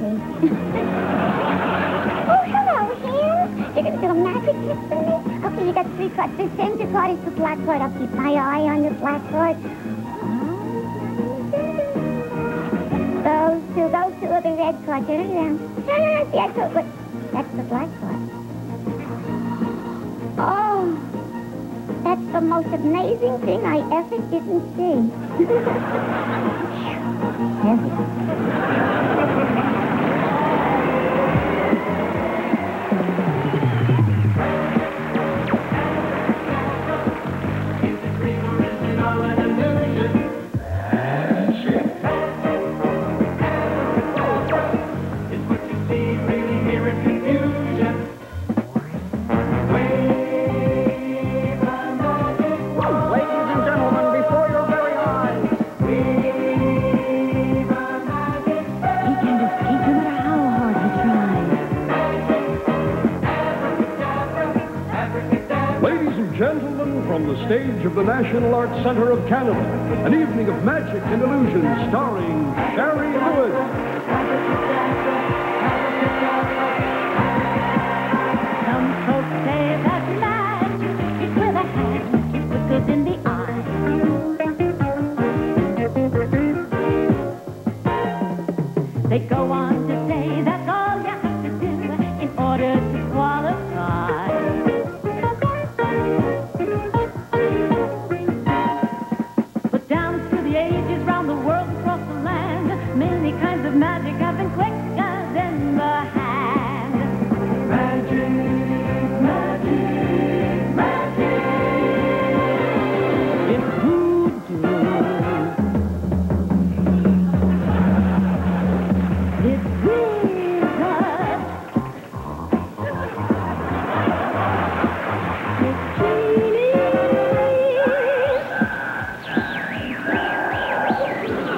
me. Oh, hello, Ham. You're going to do a magic trick for me? Okay, you got 3 cards. This danger card is the black card. I'll keep my eye on the black card. Those two are the red cards. Turn it around. No. See, I told you. That's the black card. Oh, that's the most amazing thing I ever didn't see. Heavy. From the stage of the National Arts Center of Canada, an evening of magic and illusion starring Shari Lewis. Some folks say that magic is with a hand, it's the good in the eye. They go on to say that's all you have to do in order to qualify. Magic have been quicker than the hand. Magic, magic, magic. It's voodoo. It's wizard. It's genie. It's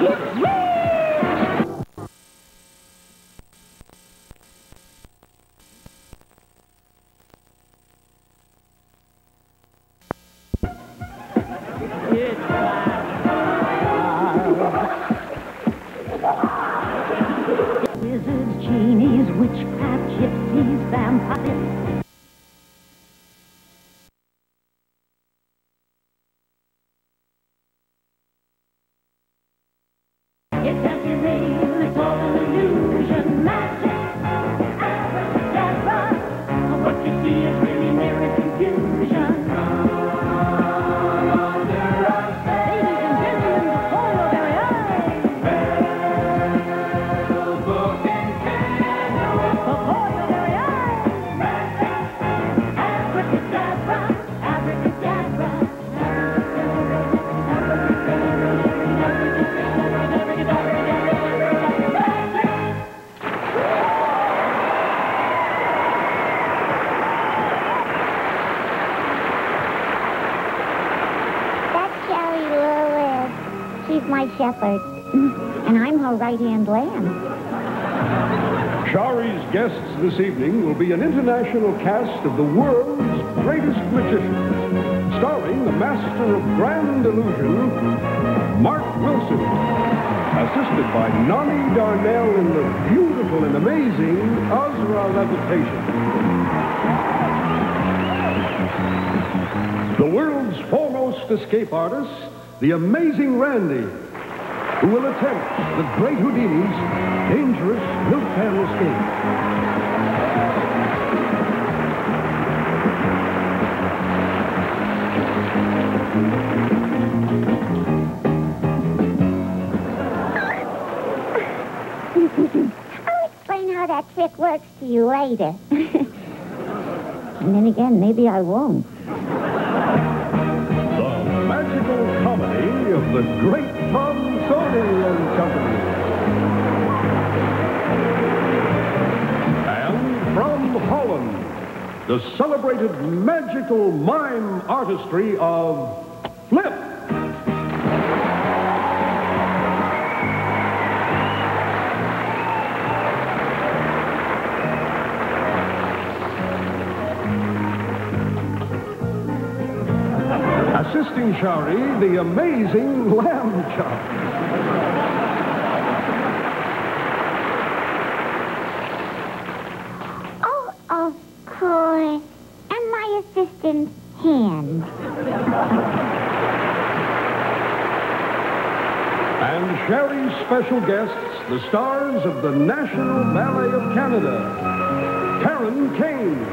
wizard. Wizards, genies, witchcraft, gypsies, vampires. It's empty rain, it's all an illusion, magic, abracadabra. What you see is really mirror confusion. She's my shepherd, and I'm her right-hand lamb. Shari's guests this evening will be an international cast of the world's greatest magicians, starring the master of grand illusion, Mark Wilson, assisted by Nani Darnell in the beautiful and amazing Ozra Levitation. The world's foremost escape artist, the amazing Randy, who will attempt the great Houdini's dangerous milk can escape. I'll explain how that trick works to you later. And then again, maybe I won't. Comedy of the great Tom Sony and Company. And from Holland, the celebrated magical mime artistry of Flip. Assisting Shari, the amazing Lamb Chop. assistant's hand. And Sherry's special guests, the stars of the National Ballet of Canada, Karen Kane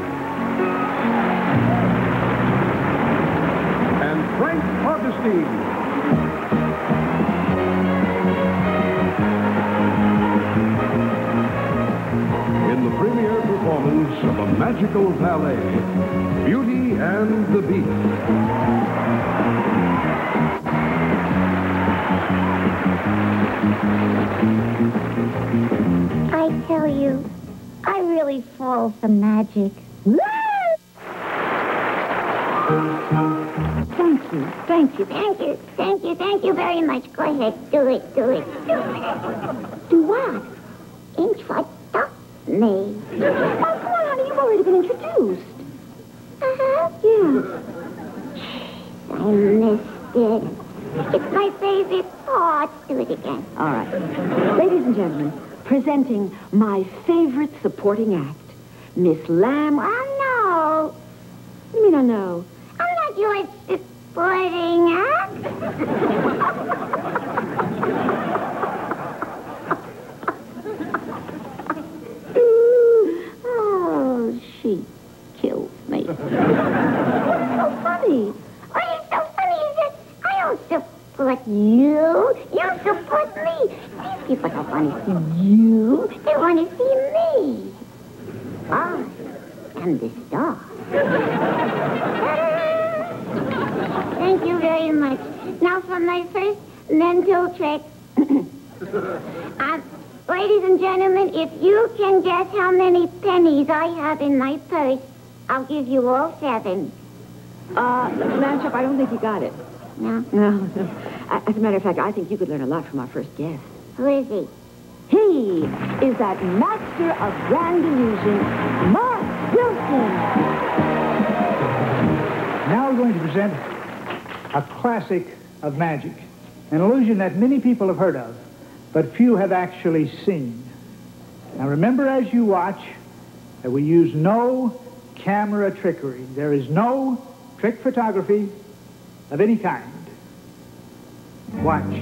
and Frank Augustine. In the premiere performance of a magical ballet, Beauty and the Beast. I tell you, I really fall for magic. Thank you, thank you. Thank you, thank you, thank you very much. Go ahead, do it, do it, do it. Do what? Introduce me. Oh, come on, honey, you've already been introduced. Uh-huh. Yeah. I missed it. It's my favorite part. Do it again. All right. Ladies and gentlemen, presenting my favorite supporting act, Miss Lamb. Oh, no. You mean I know? I'm not your supporting act. Oh, she kills me. What's so funny? What is so funny is that I don't support you. You support me. These people don't want to see you. They want to see me. I am the star. Thank you very much. Now for my first mental trick. Ladies and gentlemen, if you can guess how many pennies I have in my purse, I'll give you all 7. Manship, I don't think you got it. No? No. As a matter of fact, I think you could learn a lot from our first guest. Who is he? He is that master of grand illusion, Mark Wilson. Now we're going to present a classic of magic, an illusion that many people have heard of, but few have actually seen. Now remember as you watch that we use no camera trickery. There is no trick photography of any kind. Watch.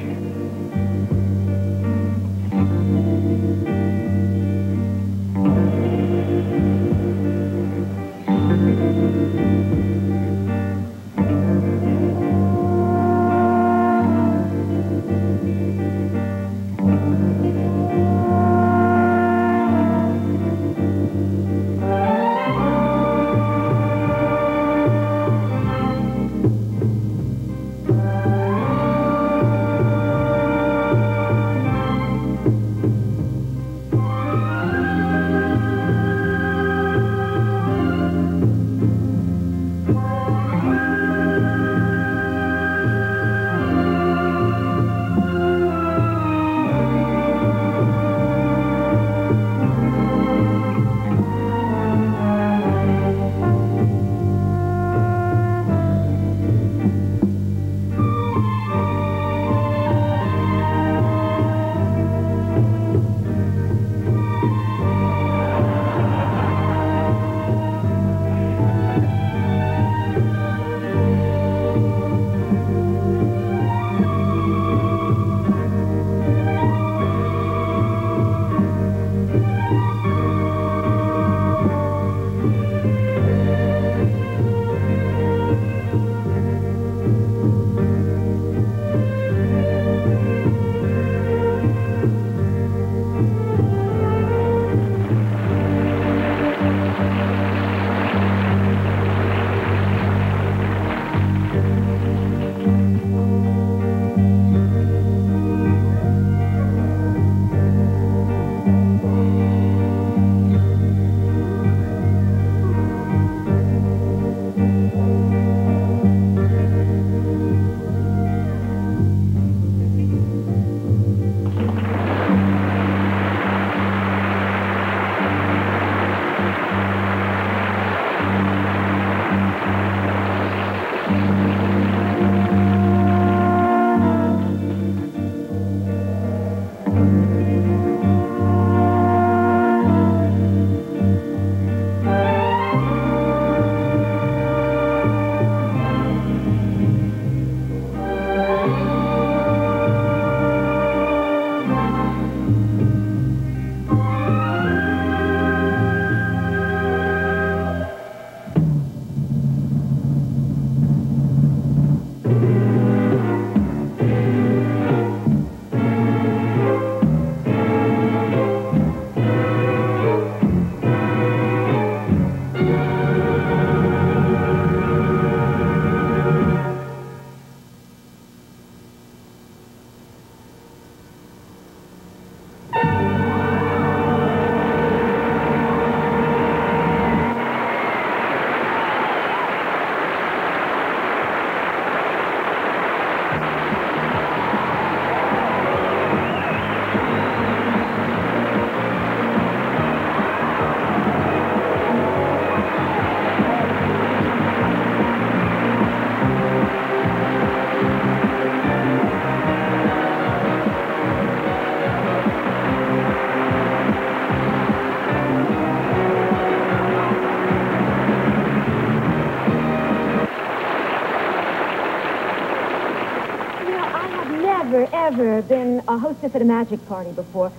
ever been a hostess at a magic party before,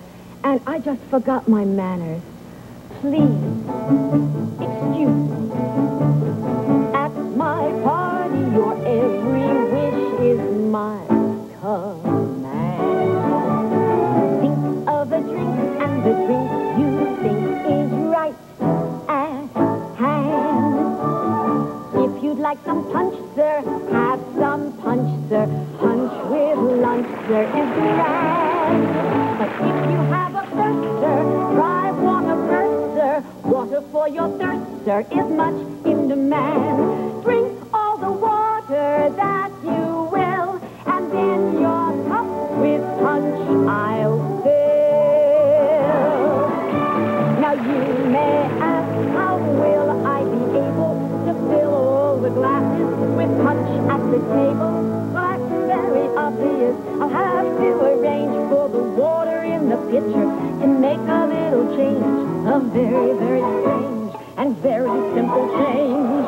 and I just forgot my manners. Please, excuse me. At my party, your every wish is my command. Think of a drink, and the drink you think is right at hand. If you'd like some punch, sir, have some punch, sir. Punch with lunch, sir, is grand. But if you have a thirst, sir, try water first, sir. Water for your thirst, sir, is much in demand. Drink all the water that you will, and then your cup with punch I'll fill. Now you may ask, how will I be able to fill all the glasses with punch at the table? Well, that's very obvious. I'll have to arrange for the water in the pitcher to make a little change. A very, very strange and very simple change.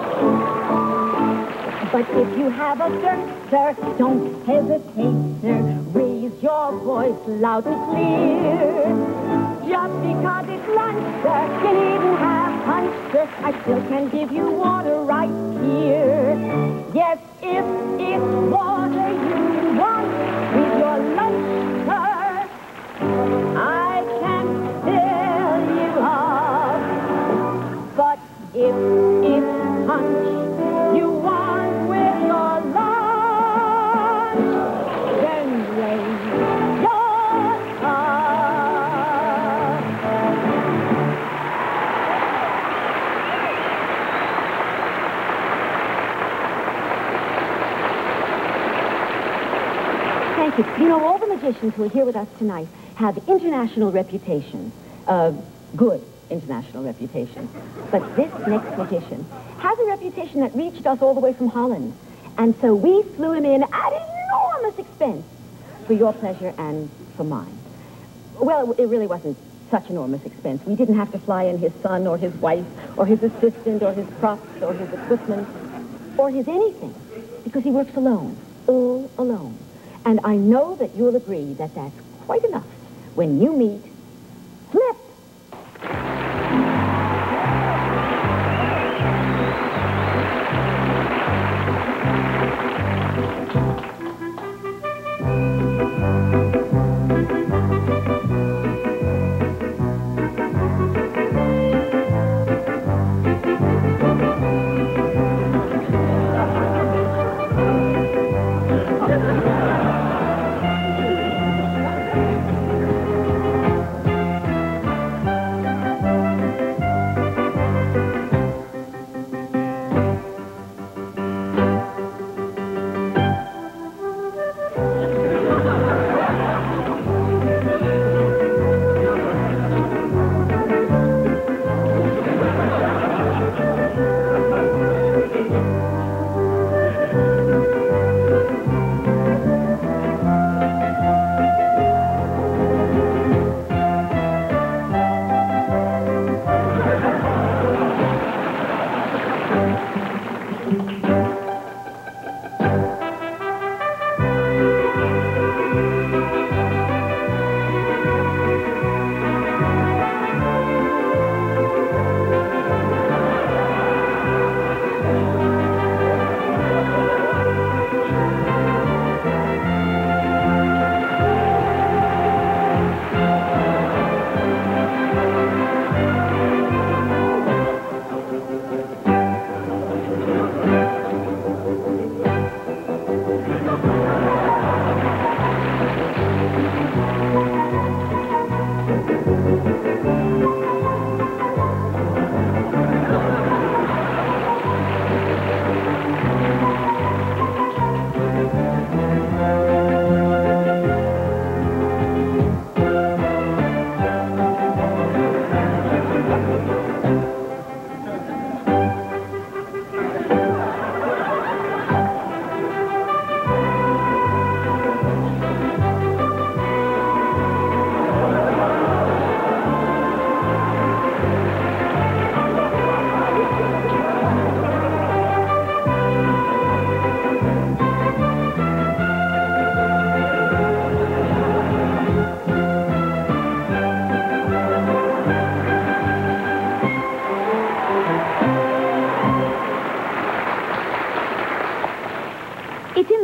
But if you have a thirst, sir, don't hesitate, sir. Raise your voice loud and clear. Just because it's lunch, sir, you needn't have punch, sir. I still can give you water right here. Yes, if it's water you want with your lunch, sir, I can fill you up. But if it's punch you want with your lunch, then raise your cup. Thank you. You know, all the magicians who are here with us tonight have international reputation, good international reputation. But this next magician has a reputation that reached us all the way from Holland. And so we flew him in at enormous expense for your pleasure and for mine. Well, it really wasn't such enormous expense. We didn't have to fly in his son or his wife or his assistant or his props or his equipment or his anything, because he works alone, all alone. And I know that you'll agree that that's quite enough when you meet Flip.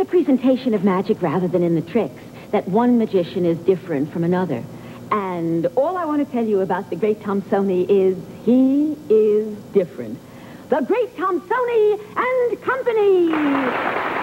the presentation of magic rather than in the tricks that one magician is different from another. And all I want to tell you about the great Thompsoni is he is different. The great Thompsoni and Company!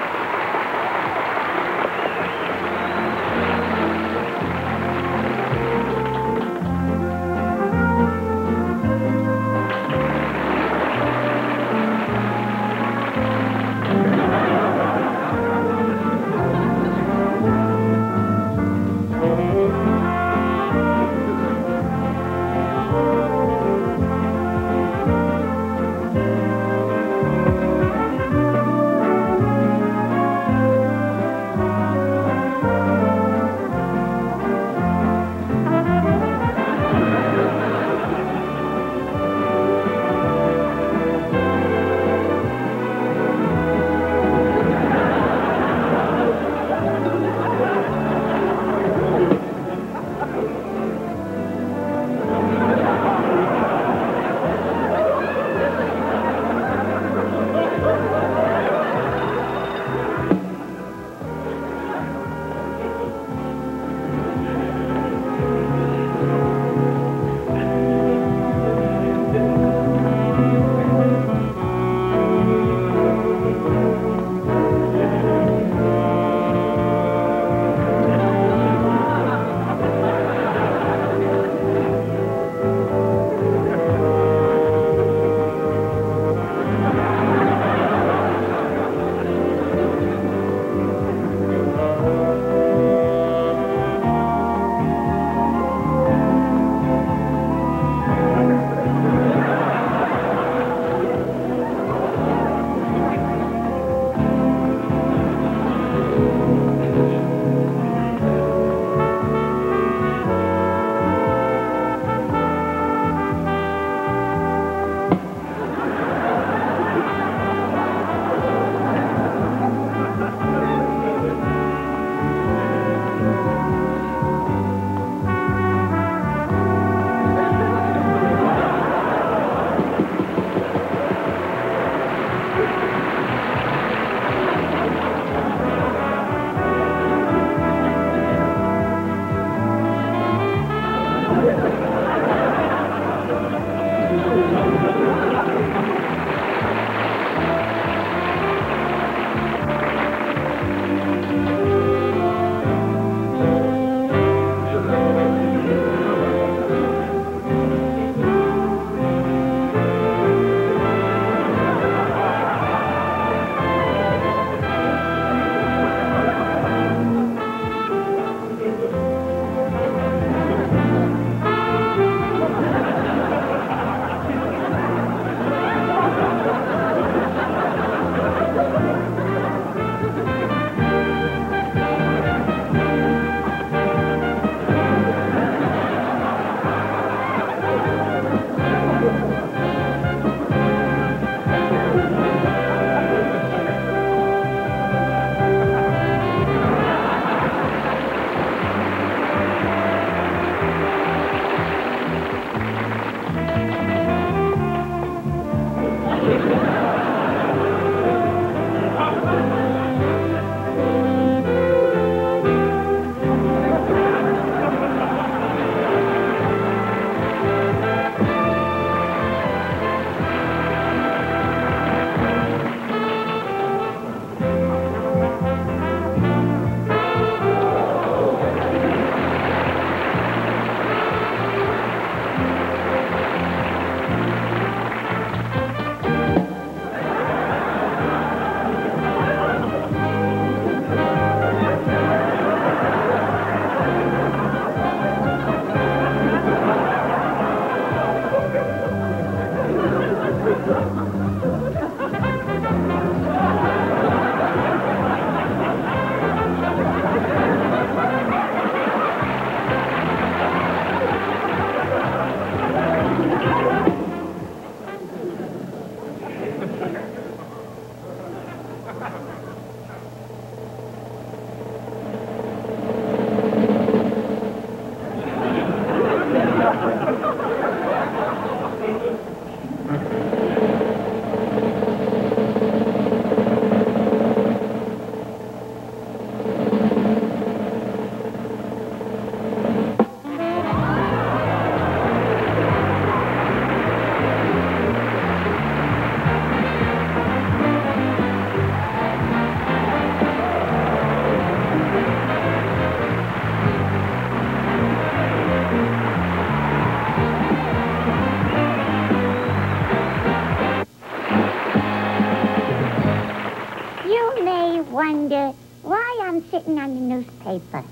wonder why I'm sitting on the newspaper?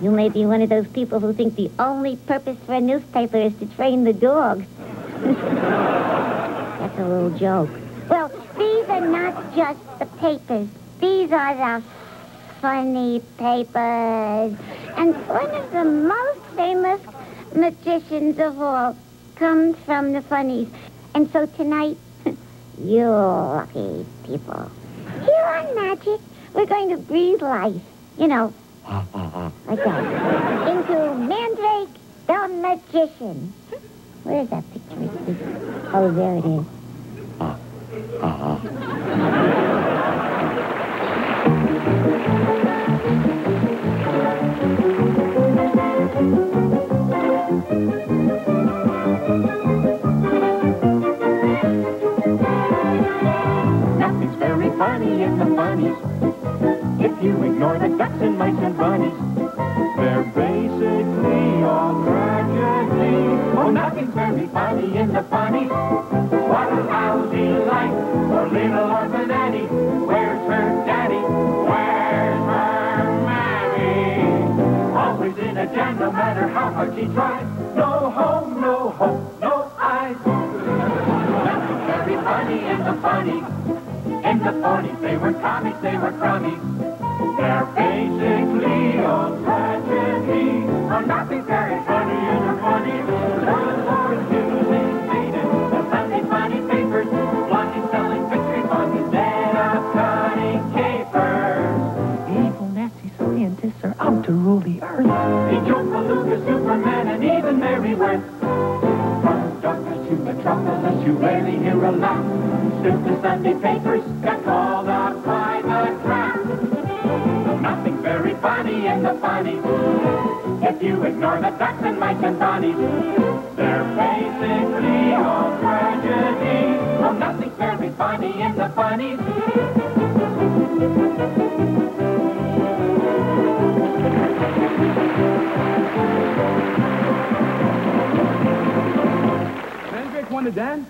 You may be one of those people who think the only purpose for a newspaper is to train the dogs. That's a little joke. Well, these are not just the papers. These are the funny papers. And one of the most famous magicians of all comes from the funnies. And so tonight, you lucky people. Here on Magic, we're going to breathe life, you know, like that, into Mandrake the Magician. Where's that picture? Oh, there it is. Nothing's very funny in the funnies. If you ignore the ducks and mice and bunnies, they're basically all tragedy. Oh, nothing's very funny in the funnies. What a lousy life for little orphan Annie. Where's her daddy? Where's her mammy? Always in a jam, no matter how hard she tries. No home, no hope, no eyes. Nothing's very funny in the funnies. In the 40s, they were comics, they were crummies. They're basically all tragedy. Oh, nothing's very funny in the funnies. The Lord using Satan, the Sunday funny papers, blondie selling victory bonds instead of cutting capers. Evil, nasty scientists are out to rule the earth. They joke Beluga, Superman, and even Mary Worth. From doctors to metropolis, you rarely hear a laugh. Since the Sunday papers got called up by the crap. Nothing very funny in the funnies. If you ignore the ducks and mice and bunnies, they're basically all tragedy. Oh, nothing's very funny in the funnies. Mandrake want to dance?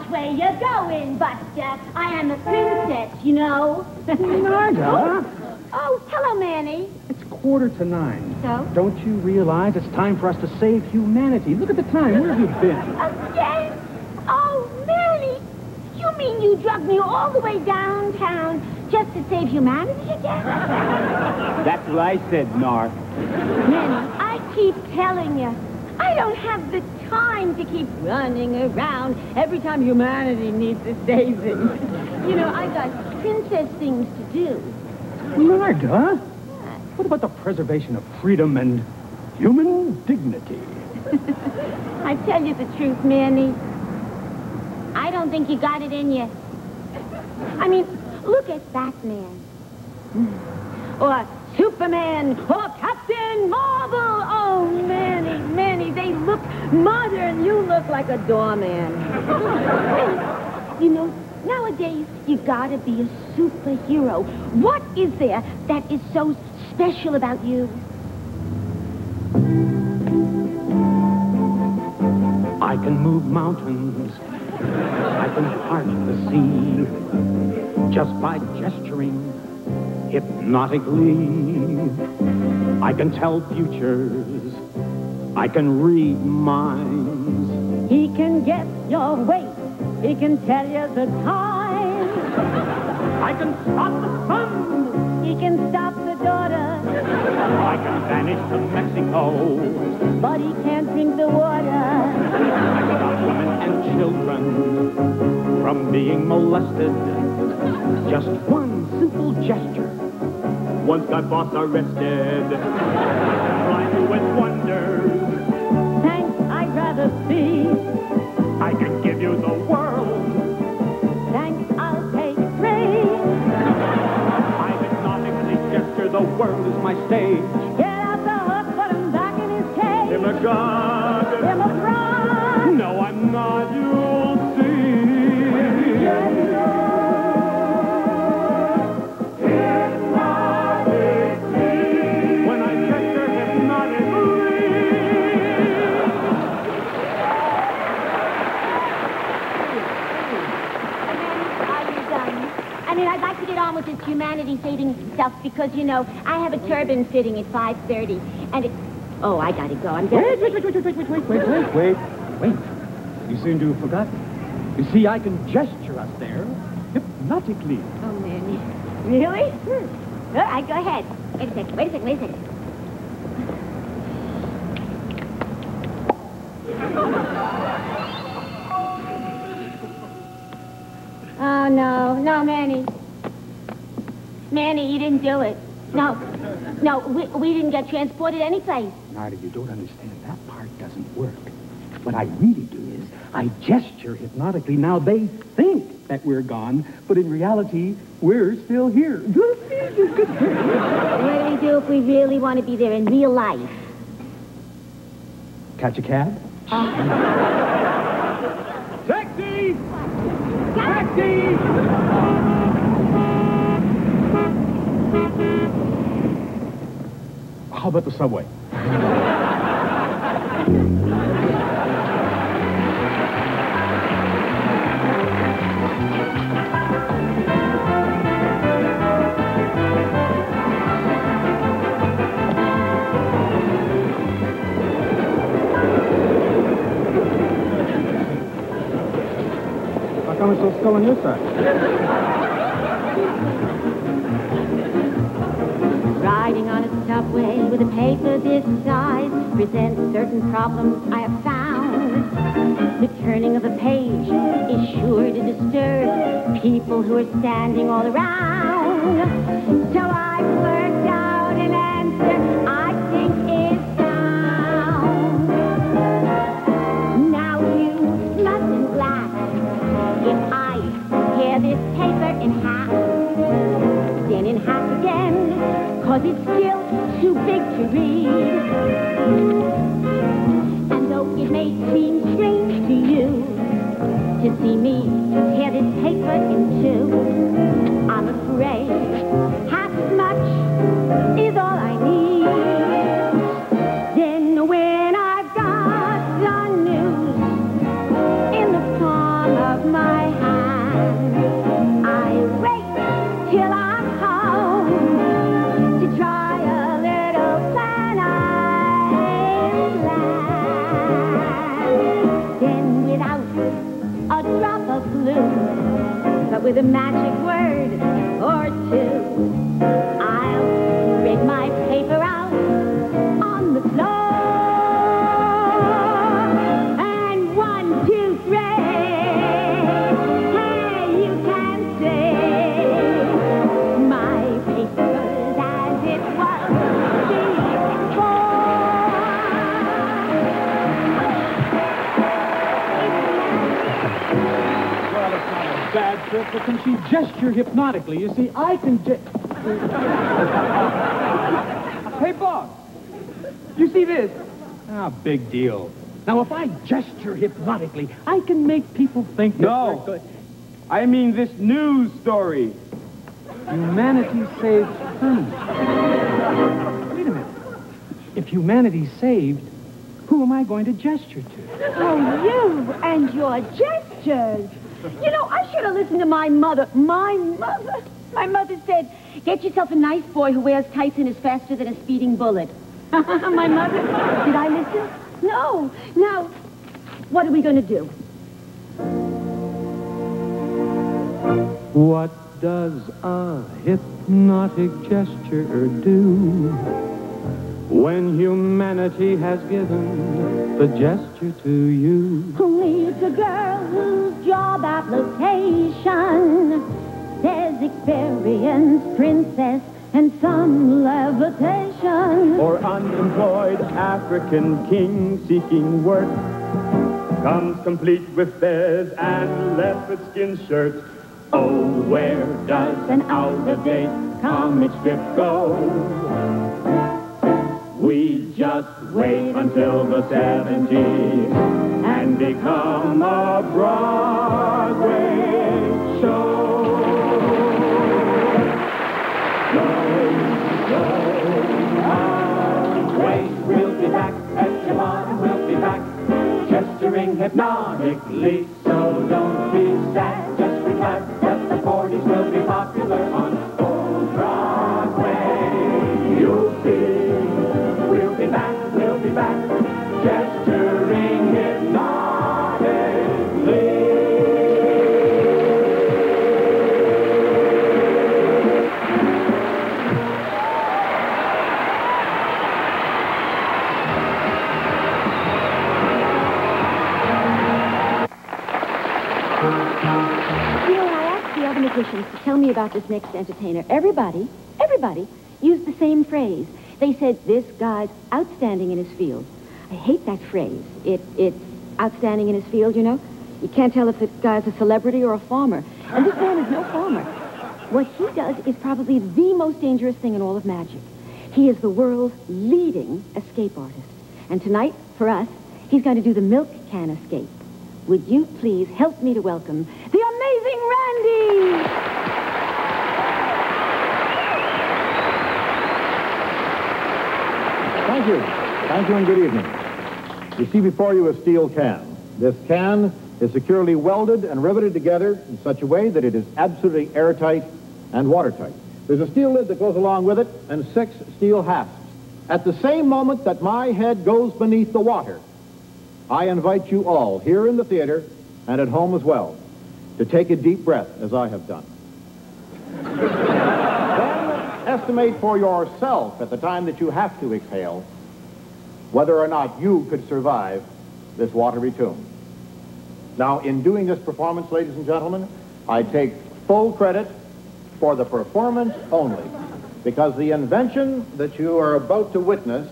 Where you going, Buster? I am a princess, you know. Narda? Oh, hello, Manny. It's 8:45. So? Don't you realize it's time for us to save humanity? Look at the time. Where have you been? Again? Oh, Manny. You mean you drugged me all the way downtown just to save humanity again? That's what I said, Nar. Manny, I keep telling you, I don't have the time to keep running around every time humanity needs a saving. You know, I got princess things to do. Narda? What about the preservation of freedom and human dignity? I tell you the truth, Manny. I don't think you got it in you. I mean, look at Batman. Or Superman. Or Captain Marvel. Oh, Manny, they look modern. You look like a doorman. You know, nowadays, you gotta be a superhero. What is there that is so special about you? I can move mountains. I can part the sea. Just by gesturing hypnotically. I can tell futures. I can read minds. He can guess your weight. He can tell you the time. I can stop the sun. He can stop the daughter. I can vanish to Mexico. But he can't drink the water. I can stop women and children from being molested. Just one simple gesture once got boss arrested. Blind you with wonders. Thanks, I'd rather see. I can give you the world. Thanks, I'll take 3. I hypnotically gesture the world is my stage. Get out the hook, put him back in his cage. I'm a god. Him a fraud. No, I'm not, you'll see. When I gesture hypnotically. mean, I'd like to get on with this humanity-saving stuff because, you know, I have a turban fitting at 5:30, and it... Oh, I gotta go. I'm Wait. You seem to have forgotten. You see, I can gesture us there hypnotically. Oh, Manny. Really? All right, go ahead. Wait a second. Oh, no, Manny. Manny, you didn't do it. No, we didn't get transported anyplace. Narda, you don't understand. That part doesn't work. What I really do is I gesture hypnotically. Now they think that we're gone, but in reality, we're still here. What do we do if we really want to be there in real life? Catch a cab? Taxi! Taxi! How about the subway? How come it's so still on your side? Riding on a subway with a paper this size presents certain problems I have found. The turning of a page is sure to disturb people who are standing all around. So I've worked out an answer I think is sound. Now you mustn't laugh if I tear this paper in half, then in half again, 'cause it's still too big to read. And though it may seem strange to you to see me tear this paper in two, I'm afraid half as much is all I need. Then when I've got the news in the palm of my hand, I wait till I'm home to try a little plan I planned. Then without a drop of glue, but with a magic word or two, I'll spread my paper out on the floor. And 1, 2, 3, hey, you can say my paper's as it was before. Well, it's not a bad trick, but can she gesture hypnotically? You see, I can Hey, boss. You see this? Ah, big deal. Now, if I gesture hypnotically, I can make people think that we're good. I mean this news story. Humanity saved who? Wait a minute. If humanity's saved, who am I going to gesture to? Oh, you and your gestures. You know, I should have listened to my mother. My mother said, get yourself a nice boy who wears tights and is faster than a speeding bullet. My mother? Did I listen? No. Now, what are we going to do? What does a hypnotic gesture do when humanity has given the gesture to you? Who needs a girl whose job application says experience, princess, and some levitation? Or unemployed African king seeking work comes complete with fez and leopard skin shirt. Oh, where does an out-of-date comic strip go? We just wait until the 70s and become a Broadway show. Wait, we'll be back, Echelon will be back, gesturing hypnotically, so don't be sad, just relax, that the 40s will be popular. You know, when I asked the other magicians to tell me about this next entertainer, everybody used the same phrase. They said, this guy's outstanding in his field. I hate that phrase. It's outstanding in his field, you know. You can't tell if the guy's a celebrity or a farmer. And this man is no farmer. What he does is probably the most dangerous thing in all of magic. He is the world's leading escape artist. And tonight, for us, he's going to do the milk can escape. Would you please help me to welcome the amazing Randy? Thank you. Thank you and good evening. You see before you a steel can. This can is securely welded and riveted together in such a way that it is absolutely airtight and watertight. There's a steel lid that goes along with it and 6 steel hasps. At the same moment that my head goes beneath the water, I invite you all here in the theater and at home as well to take a deep breath as I have done. Then estimate for yourself at the time that you have to exhale whether or not you could survive this watery tomb. Now, in doing this performance, ladies and gentlemen, I take full credit for the performance only, because the invention that you are about to witness,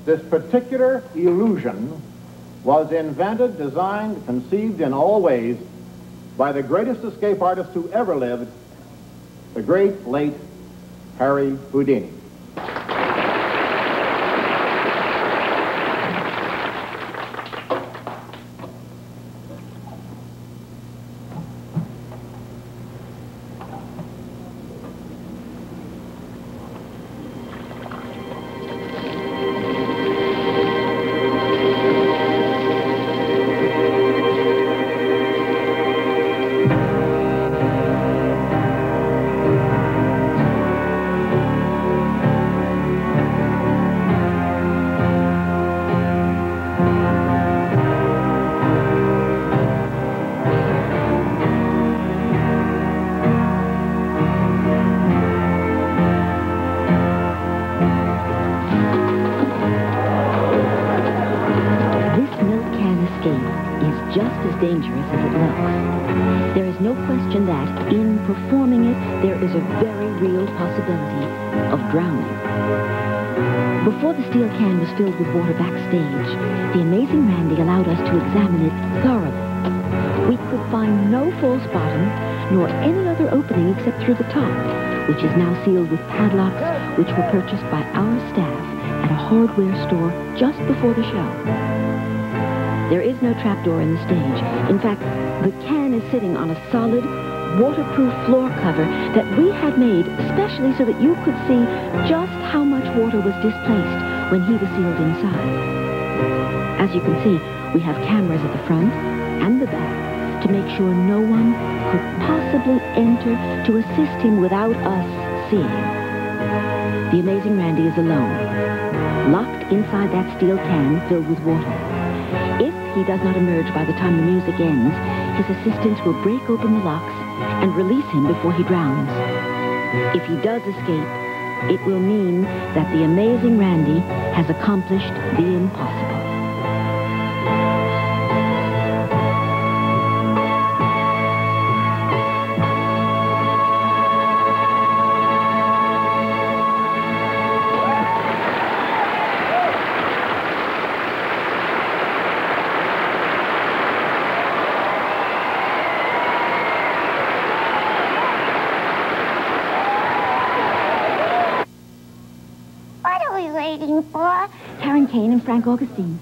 this particular illusion, was invented, designed, conceived in all ways by the greatest escape artist who ever lived, the great, late Harry Houdini. Dangerous as it looks. There is no question that, in performing it, there is a very real possibility of drowning. Before the steel can was filled with water backstage, the amazing Randy allowed us to examine it thoroughly. We could find no false bottom, nor any other opening except through the top, which is now sealed with padlocks which were purchased by our staff at a hardware store just before the show. There is no trapdoor in the stage. In fact, the can is sitting on a solid, waterproof floor cover that we had made especially so that you could see just how much water was displaced when he was sealed inside. As you can see, we have cameras at the front and the back to make sure no one could possibly enter to assist him without us seeing. The amazing Randy is alone, locked inside that steel can filled with water. If he does not emerge by the time the music ends, his assistants will break open the locks and release him before he drowns. If he does escape, it will mean that the amazing Randy has accomplished the impossible. For Karen Kane and Frank Augustine.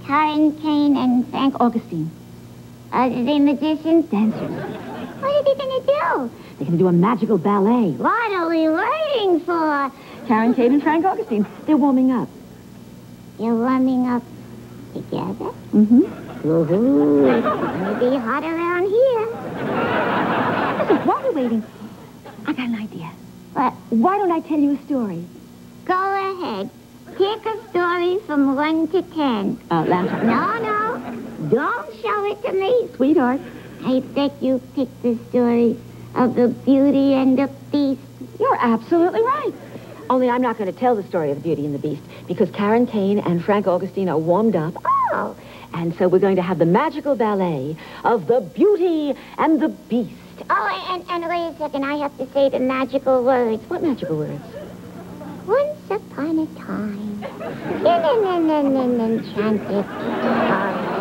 Karen Kane and Frank Augustine. Are they magicians? Dancers. What are they going to do? They're going to do a magical ballet. What are we waiting for? Karen Kane and Frank Augustine. They're warming up. You're warming up together? Mm-hmm. Ooh, it's going to be hot around here. Listen, what are we waiting for? I got an idea. What? Why don't I tell you a story? Go ahead. Pick a story from 1 to 10. Lamb. No. Don't show it to me. Sweetheart. I bet you picked the story of the Beauty and the Beast. You're absolutely right. Only I'm not going to tell the story of the Beauty and the Beast because Karen Kane and Frank Augustine are warmed up. Oh, And so we're going to have the magical ballet of the Beauty and the Beast. Oh, and wait a second. I have to say the magical words. What magical words? Once upon a time, in an enchanted forest.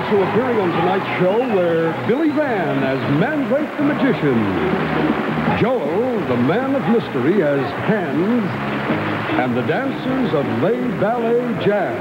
Also appearing on tonight's show were Billy Van as Mandrake the Magician, Joel, the Man of Mystery, as Hans, and the dancers of Les Ballet Jazz.